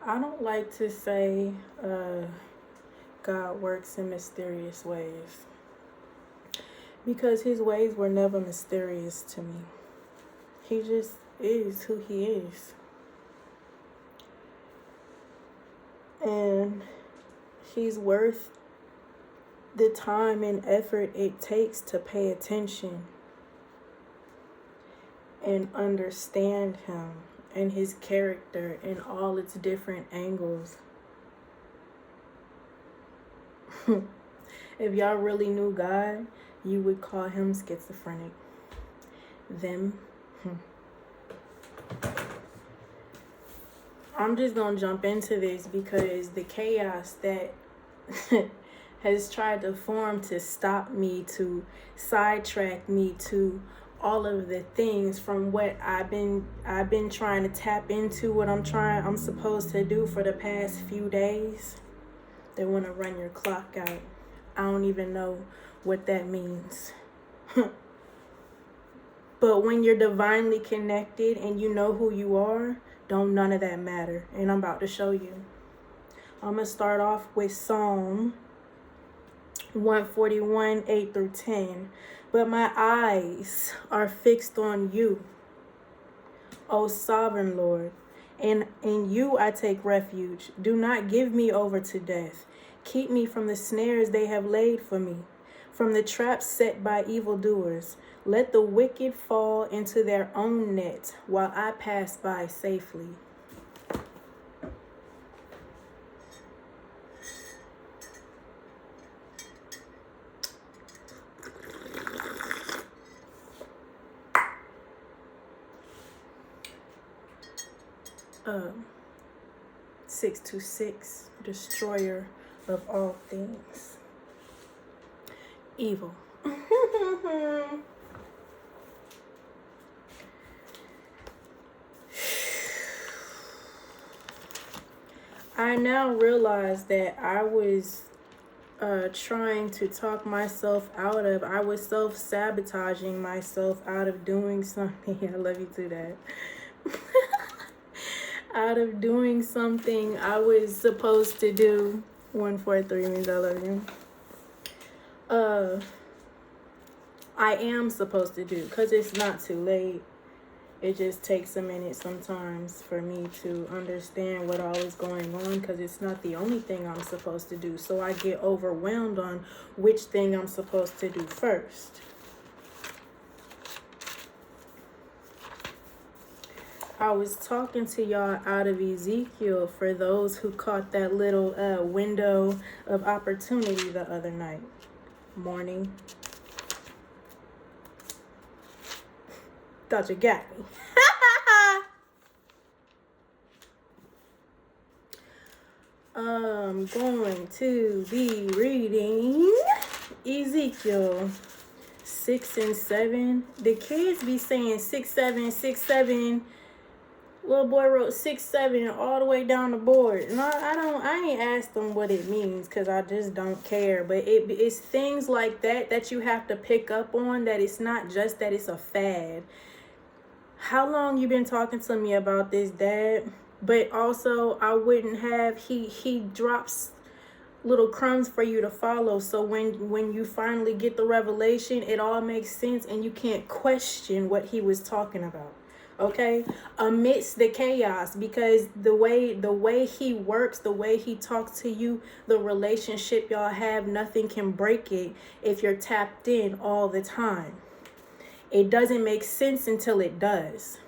I don't like to say God works in mysterious ways because his ways were never mysterious to me. He just is who he is. And he's worth the time and effort it takes to pay attention and understand him and his character in all its different angles. If y'all really knew God, you would call him schizophrenic. Them. I'm just gonna jump into this because the chaos that has tried to form to stop me, to sidetrack me to all of the things from what I've been trying to tap into, what I'm supposed to do for the past few days. They want to run your clock out. I don't even know what that means. But when you're divinely connected and you know who you are, don't none of that matter. And I'm about to show you. I'm going to start off with Psalm 141, 8 through 10. But my eyes are fixed on you, O sovereign Lord, and in you I take refuge. Do not give me over to death. Keep me from the snares they have laid for me, from the traps set by evildoers. Let the wicked fall into their own net while I pass by safely. Um, 626, destroyer of all things. Evil. I now realize that I was trying to talk myself out of, I was self-sabotaging myself out of doing something. I love you too, Dad. Out of doing something I was supposed to do. 143 means I love you. I am supposed to do, because it's not too late. It just takes a minute sometimes for me to understand what all is going on, because it's not the only thing I'm supposed to do. So I get overwhelmed on which thing I'm supposed to do first. I was talking to y'all out of Ezekiel for those who caught that little window of opportunity the other morning. Thought you got me. I'm going to be reading Ezekiel 6 and 7. The kids be saying 6, 7, 6, 7. Little boy wrote 6, 7 all the way down the board. And I ain't asked them what it means because I just don't care. But it's things like that you have to pick up on, that it's not just that it's a fad. How long you been talking to me about this, Dad? But also, I wouldn't have, he drops little crumbs for you to follow. So when you finally get the revelation, it all makes sense and you can't question what he was talking about. Okay, amidst the chaos, because the way he works, the way he talks to you, the relationship y'all have, nothing can break it if you're tapped in all the time. It doesn't make sense until it does.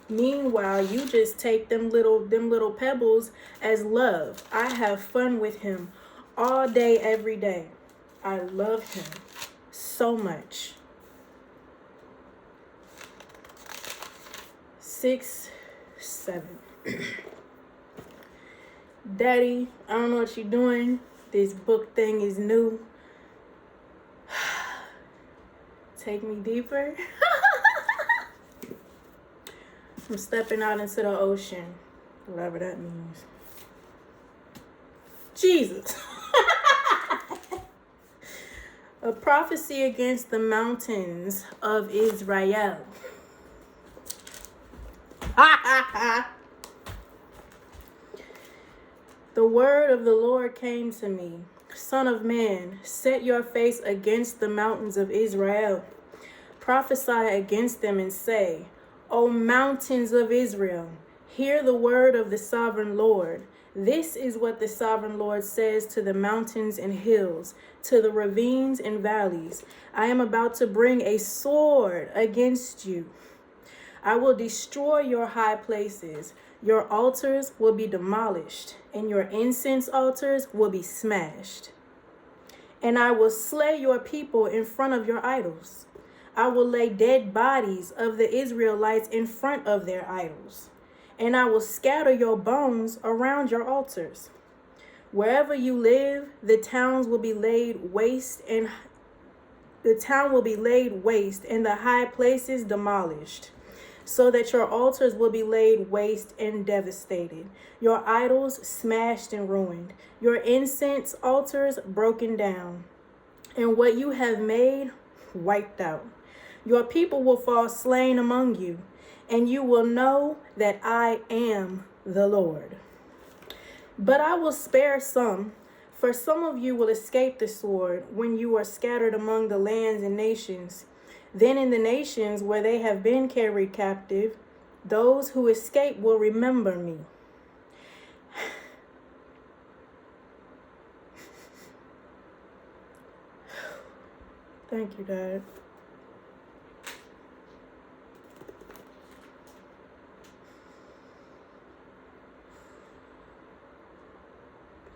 Meanwhile, you just take them little pebbles as love. I have fun with him all day, every day. I love him so much. 6, 7. Daddy, I don't know what you're doing. This book thing is new. Take me deeper. I'm stepping out into the ocean. Whatever that means. Jesus. A prophecy against the mountains of Israel. The word of the Lord came to me. Son of man, set your face against the mountains of Israel. Prophesy against them and say, O mountains of Israel, hear the word of the sovereign Lord. This is what the sovereign Lord says to the mountains and hills, to the ravines and valleys. I am about to bring a sword against you. I will destroy your high places. Your altars will be demolished, and your incense altars will be smashed. And I will slay your people in front of your idols. I will lay dead bodies of the Israelites in front of their idols. And I will scatter your bones around your altars. Wherever you live, the towns will be laid waste, and the high places demolished, so that your altars will be laid waste and devastated, your idols smashed and ruined, your incense altars broken down, and what you have made wiped out. Your people will fall slain among you, and you will know that I am the Lord. But I will spare some, for some of you will escape the sword when you are scattered among the lands and nations. Then in the nations where they have been carried captive, those who escape will remember me. Thank you, Dad.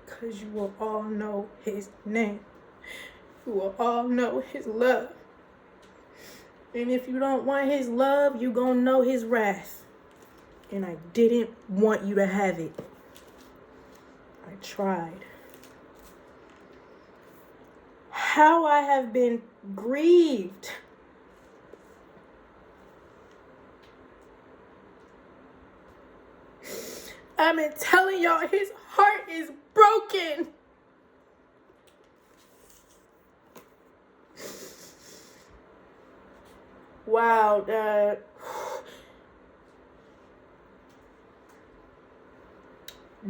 Because you will all know his name. You will all know his love. And if you don't want his love, you're going to know his wrath. And I didn't want you to have it. I tried. How I have been grieved. I've been telling y'all, his heart is broken. Wow, Dad.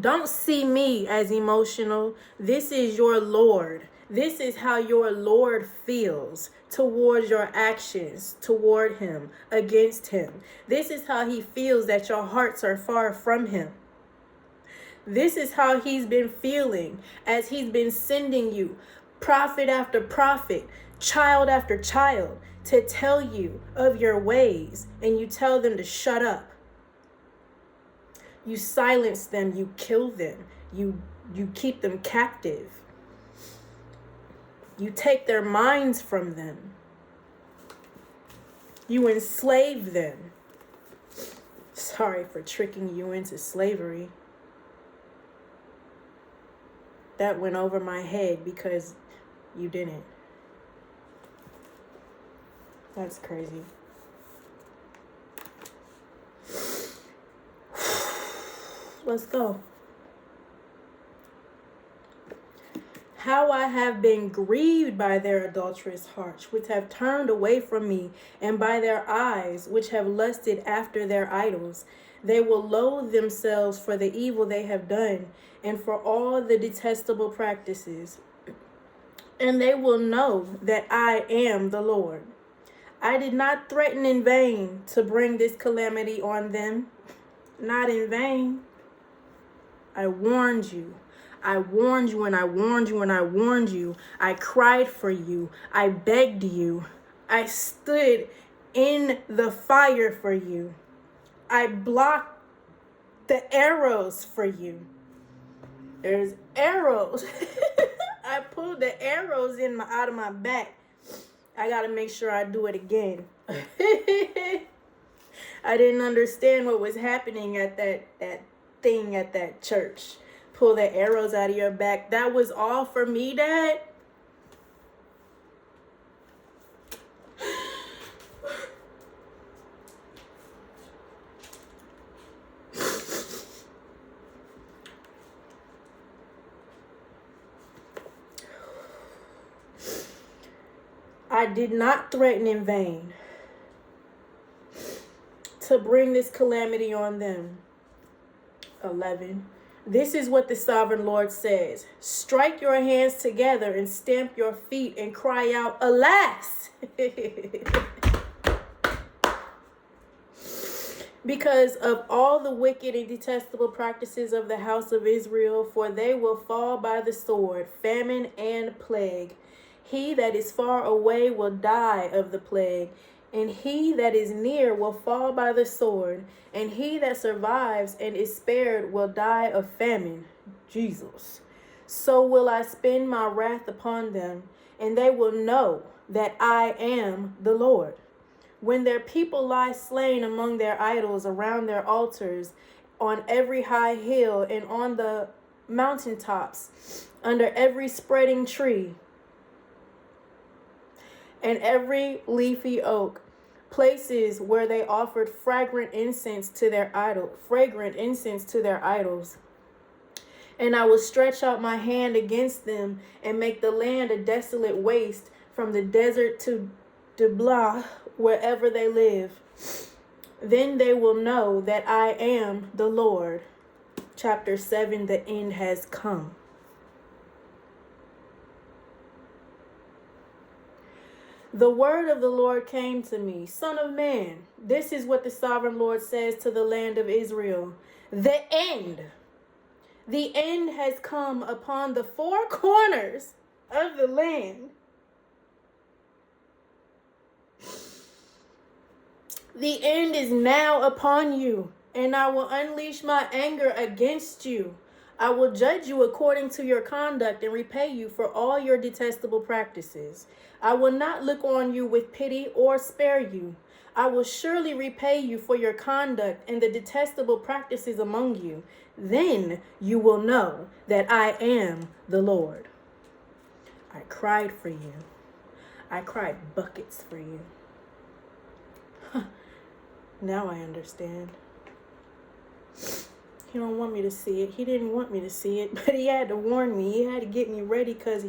Don't see me as emotional. This is your Lord. This is how your Lord feels towards your actions, toward him, against him. This is how he feels that your hearts are far from him. This is how he's been feeling as he's been sending you prophet after prophet, child after child, to tell you of your ways, and you tell them to shut up. You silence them, you kill them, you keep them captive. You take their minds from them. You enslave them. Sorry for tricking you into slavery. That went over my head because you didn't. That's crazy. Let's go. How I have been grieved by their adulterous hearts, which have turned away from me, and by their eyes, which have lusted after their idols. They will loathe themselves for the evil they have done, and for all the detestable practices. And they will know that I am the Lord. I did not threaten in vain to bring this calamity on them. Not in vain. I warned you. I warned you and I warned you and I warned you. I cried for you. I begged you. I stood in the fire for you. I blocked the arrows for you. There's arrows. I pulled the arrows out of my back. I got to make sure I do it again. I didn't understand what was happening at that thing at that church. Pull the arrows out of your back. That was all for me, Dad? I did not threaten in vain to bring this calamity on them. 11. This is what the sovereign Lord says. Strike your hands together and stamp your feet and cry out, alas! Because of all the wicked and detestable practices of the house of Israel, for they will fall by the sword, famine, and plague. He that is far away will die of the plague, and he that is near will fall by the sword, and he that survives and is spared will die of famine. Jesus. So will I spend my wrath upon them, and they will know that I am the Lord. When their people lie slain among their idols around their altars, on every high hill and on the mountaintops, under every spreading tree and every leafy oak, places where they offered fragrant incense to their idols. And I will stretch out my hand against them and make the land a desolate waste from the desert to Diblah, wherever they live. Then they will know that I am the Lord. Chapter 7, the end has come. The word of the Lord came to me, Son of man, this is what the sovereign Lord says to the land of Israel. The end has come upon the four corners of the land. The end is now upon you, and I will unleash my anger against you. I will judge you according to your conduct and repay you for all your detestable practices. I will not look on you with pity or spare you. I will surely repay you for your conduct and the detestable practices among you. Then you will know that I am the Lord. I cried for you. I cried buckets for you. Now I understand. He don't want me to see it. He didn't want me to see it, but he had to warn me. He had to get me ready because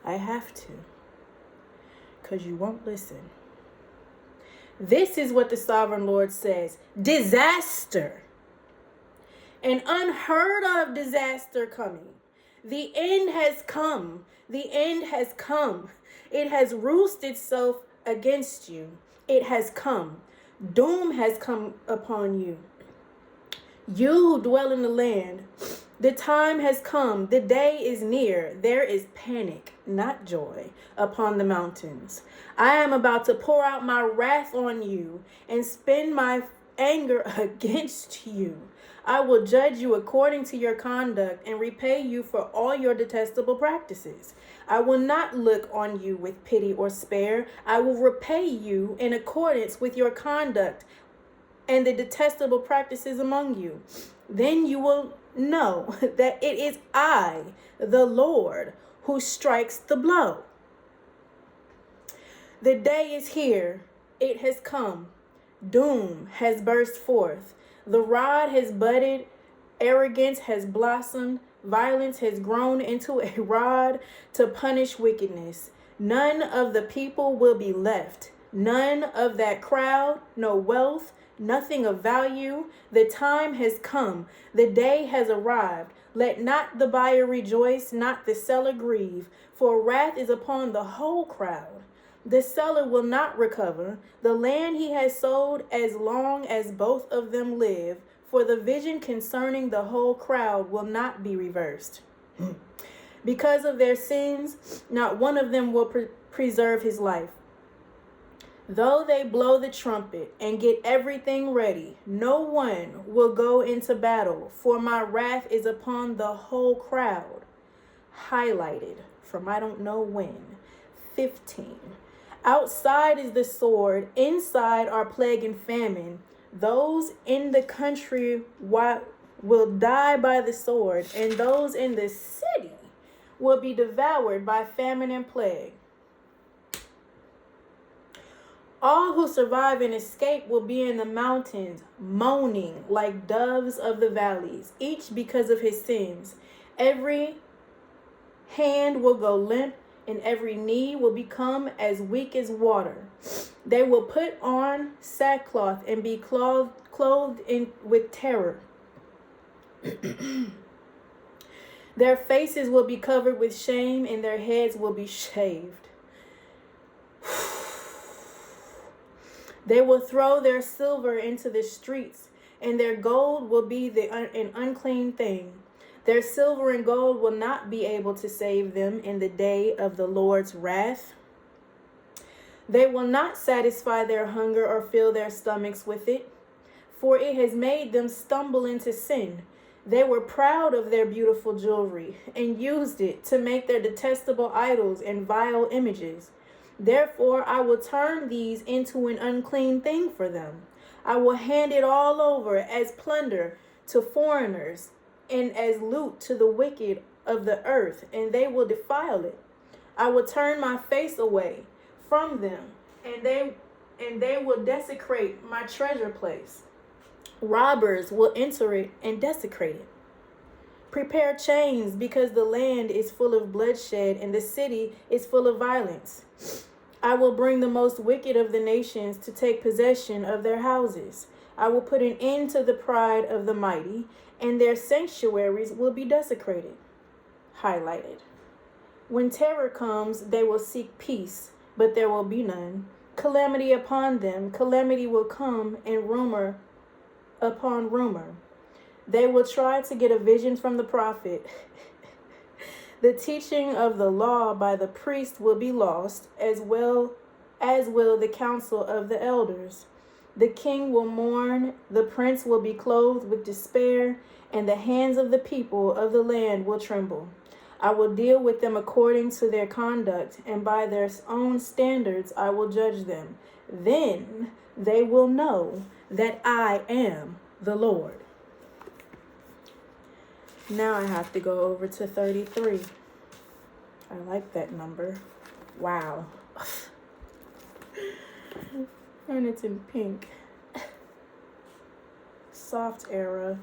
I have to. Because you won't listen. This is what the sovereign Lord says. Disaster. An unheard of disaster coming. The end has come. The end has come. It has roosted itself against you. It has come. Doom has come upon you. You who dwell in the land, the time has come. The day is near. There is panic, not joy, upon the mountains. I am about to pour out my wrath on you and spend my anger against you. I will judge you according to your conduct and repay you for all your detestable practices. I will not look on you with pity or spare. I will repay you in accordance with your conduct and the detestable practices among you. Then you will know that it is I, the Lord, who strikes the blow. The day is here. It has come. Doom has burst forth. The rod has budded. Arrogance has blossomed. Violence has grown into a rod to punish wickedness. None of the people will be left. None of that crowd, no wealth, nothing of value. The time has come. The day has arrived. Let not the buyer rejoice, not the seller grieve, for wrath is upon the whole crowd. The seller will not recover the land he has sold as long as both of them live, for the vision concerning the whole crowd will not be reversed. Because of their sins, not one of them will preserve his life. Though they blow the trumpet and get everything ready, no one will go into battle, for my wrath is upon the whole crowd. Highlighted from I don't know when. 15. Outside is the sword, inside are plague and famine. Those in the country will die by the sword, and those in the city will be devoured by famine and plague. All who survive and escape will be in the mountains, moaning like doves of the valleys, each because of his sins. Every hand will go limp, and every knee will become as weak as water. They will put on sackcloth and be clothed with terror. Their faces will be covered with shame, and their heads will be shaved. They will throw their silver into the streets, and their gold will be an unclean thing. Their silver and gold will not be able to save them in the day of the Lord's wrath. They will not satisfy their hunger or fill their stomachs with it, for it has made them stumble into sin. They were proud of their beautiful jewelry and used it to make their detestable idols and vile images. Therefore, I will turn these into an unclean thing for them. I will hand it all over as plunder to foreigners and as loot to the wicked of the earth, and they will defile it. I will turn my face away from them, and they will desecrate my treasure place. Robbers will enter it and desecrate it. Prepare chains, because the land is full of bloodshed and the city is full of violence. I will bring the most wicked of the nations to take possession of their houses. I will put an end to the pride of the mighty, and their sanctuaries will be desecrated. Highlighted. When terror comes, they will seek peace, but there will be none. Calamity upon them, calamity will come, and rumor upon rumor. They will try to get a vision from the prophet. The teaching of the law by the priest will be lost, as will the counsel of the elders. The king will mourn, the prince will be clothed with despair, and the hands of the people of the land will tremble. I will deal with them according to their conduct, and by their own standards I will judge them. Then they will know that I am the Lord. Now I have to go over to 33. I like that number. Wow. And it's in pink. Soft era.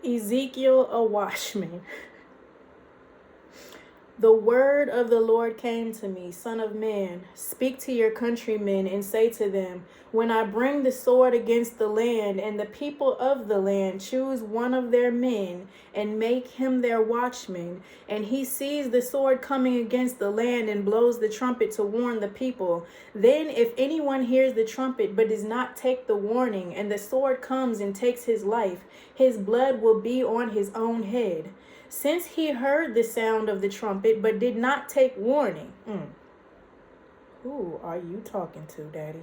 Ezekiel, a watchman. The word of the Lord came to me, Son of man, speak to your countrymen and say to them, when I bring the sword against the land, and the people of the land choose one of their men and make him their watchman, and he sees the sword coming against the land and blows the trumpet to warn the people, then if anyone hears the trumpet but does not take the warning, and the sword comes and takes his life, his blood will be on his own head. Since he heard the sound of the trumpet but did not take warning. Who are you talking to, Daddy?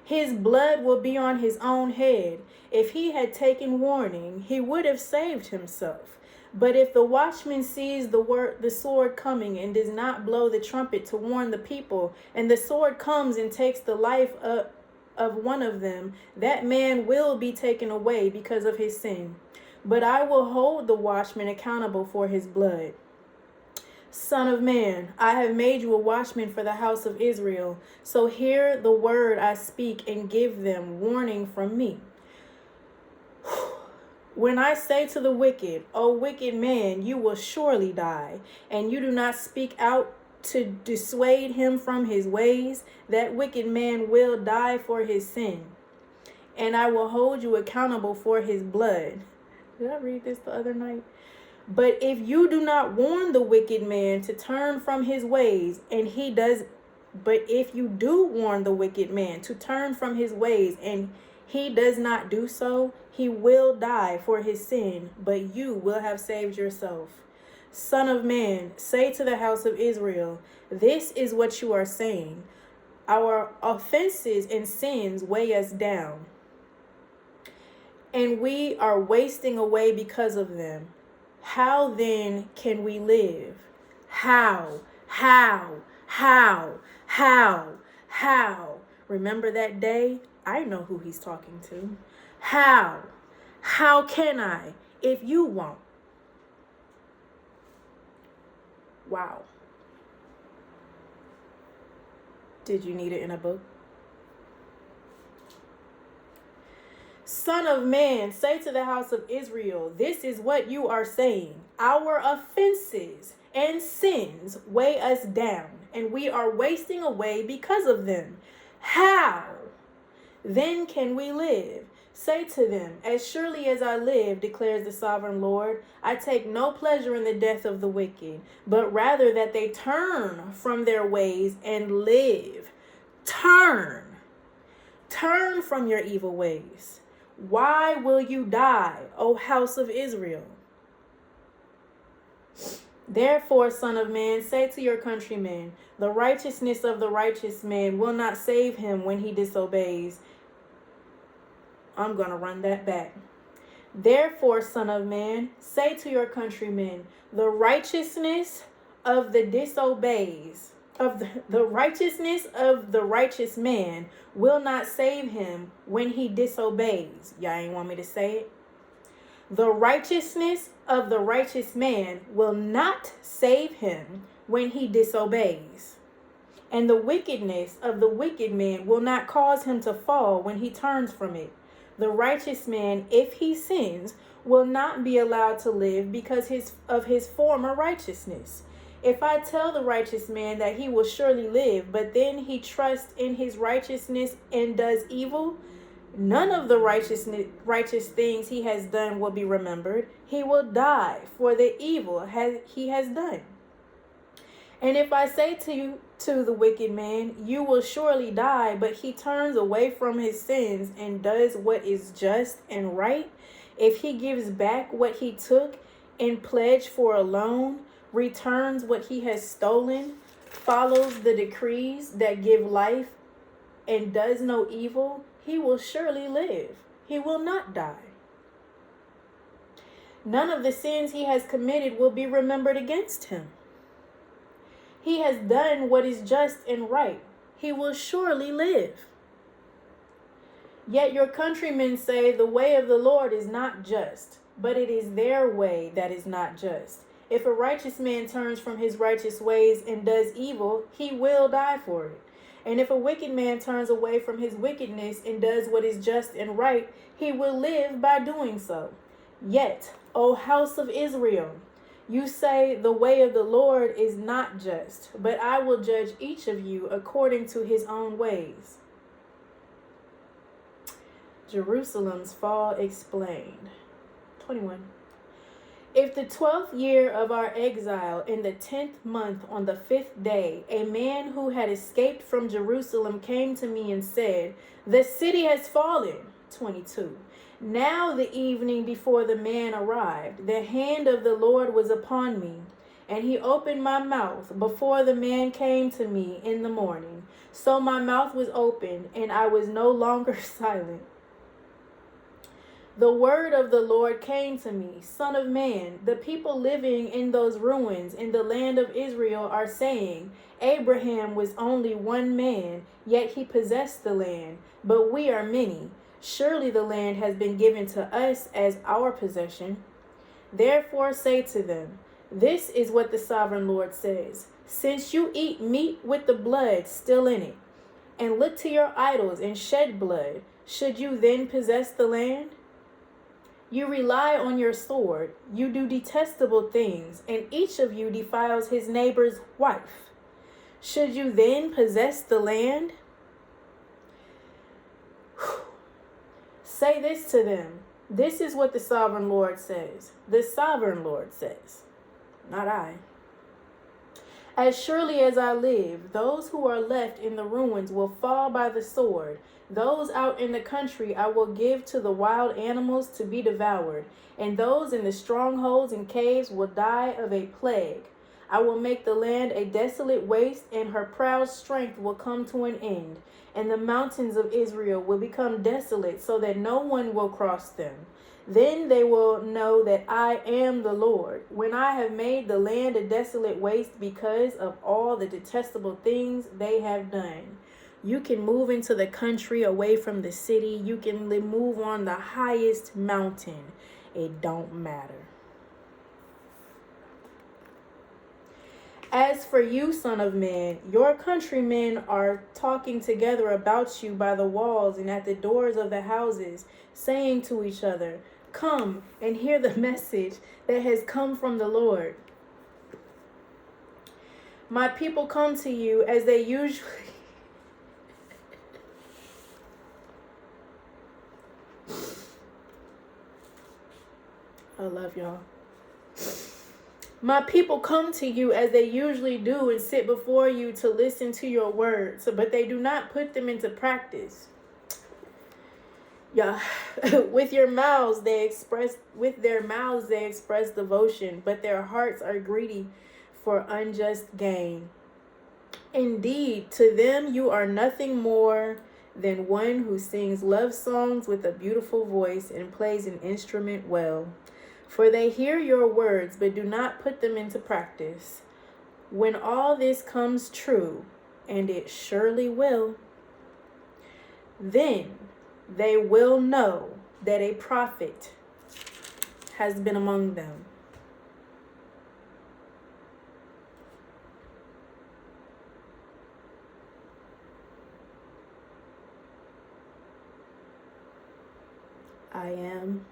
His blood will be on his own head. If he had taken warning, he would have saved himself. But if the watchman sees the sword coming and does not blow the trumpet to warn the people, and the sword comes and takes the life of one of them, that man will be taken away because of his sin. But I will hold the watchman accountable for his blood. Son of man, I have made you a watchman for the house of Israel. So hear the word I speak and give them warning from me. When I say to the wicked, O wicked man, you will surely die, and you do not speak out to dissuade him from his ways, that wicked man will die for his sin, and I will hold you accountable for his blood. Did I read this the other night? But if you do not warn the wicked man to turn from his ways, but if you do warn the wicked man to turn from his ways, and he does not do so, he will die for his sin, but you will have saved yourself. Son of man, say to the house of Israel, this is what you are saying. Our offenses and sins weigh us down, and we are wasting away because of them. How then can we live? How? Remember that day? I know who he's talking to. How? How can I if you won't? Wow. Did you need it in a book? Son of man, say to the house of Israel, this is what you are saying. Our offenses and sins weigh us down, and we are wasting away because of them. How then can we live? Say to them, as surely as I live, declares the sovereign Lord, I take no pleasure in the death of the wicked, but rather that they turn from their ways and live. Turn from your evil ways. Why will you die, O house of Israel? Therefore, son of man, say to your countrymen, the righteousness of the righteous man will not save him when he disobeys. I'm going to run that back. Therefore, son of man, say to your countrymen, the righteousness of the disobeys, the righteousness of the righteous man will not save him when he disobeys. Y'all ain't want me to say it? The righteousness of the righteous man will not save him when he disobeys. And the wickedness of the wicked man will not cause him to fall when he turns from it. The righteous man, if he sins, will not be allowed to live because of his former righteousness. If I tell the righteous man that he will surely live, but then he trusts in his righteousness and does evil, none of the righteous things he has done will be remembered. He will die for the evil he has done. And if I say to the wicked man, you will surely die, but he turns away from his sins and does what is just and right, if he gives back what he took in pledge for a loan, returns what he has stolen, follows the decrees that give life, and does no evil, he will surely live. He will not die. None of the sins he has committed will be remembered against him. He has done what is just and right. He will surely live. Yet your countrymen say the way of the Lord is not just, but it is their way that is not just. If a righteous man turns from his righteous ways and does evil, he will die for it. And if a wicked man turns away from his wickedness and does what is just and right, he will live by doing so. Yet, O house of Israel, you say the way of the Lord is not just, but I will judge each of you according to his own ways. Jerusalem's fall explained. 21. If the 12th year of our exile, in the 10th month, on the 5th day, a man who had escaped from Jerusalem came to me and said, the city has fallen. 22. Now the evening before the man arrived, the hand of the Lord was upon me, and he opened my mouth before the man came to me in the morning. So my mouth was opened, and I was no longer silent. The word of the Lord came to me, Son of man, the people living in those ruins in the land of Israel are saying, Abraham was only one man, yet he possessed the land, but we are many. Surely the land has been given to us as our possession. Therefore say to them, this is what the sovereign Lord says. Since you eat meat with the blood still in it, and look to your idols and shed blood, should you then possess the land? You rely on your sword, you do detestable things, and each of you defiles his neighbor's wife. Should you then possess the land? Say this to them. This is what the sovereign Lord says. The sovereign Lord says, not I. As surely as I live, those who are left in the ruins will fall by the sword. Those out in the country I will give to the wild animals to be devoured, and those in the strongholds and caves will die of a plague. I will make the land a desolate waste, and her proud strength will come to an end, and the mountains of Israel will become desolate, so that no one will cross them. Then they will know that I am the Lord, when I have made the land a desolate waste because of all the detestable things they have done. You can move into the country away from the city. You can move on the highest mountain. It don't matter. As for you, son of man, your countrymen are talking together about you by the walls and at the doors of the houses, saying to each other, come and hear the message that has come from the Lord. My people come to you as they usually I love y'all. My people come to you as they usually do and sit before you to listen to your words, but they do not put them into practice. Yeah, with their mouths they express devotion, but their hearts are greedy for unjust gain. Indeed, to them you are nothing more than one who sings love songs with a beautiful voice and plays an instrument well. For they hear your words, but do not put them into practice. When all this comes true, and it surely will, then they will know that a prophet has been among them. I am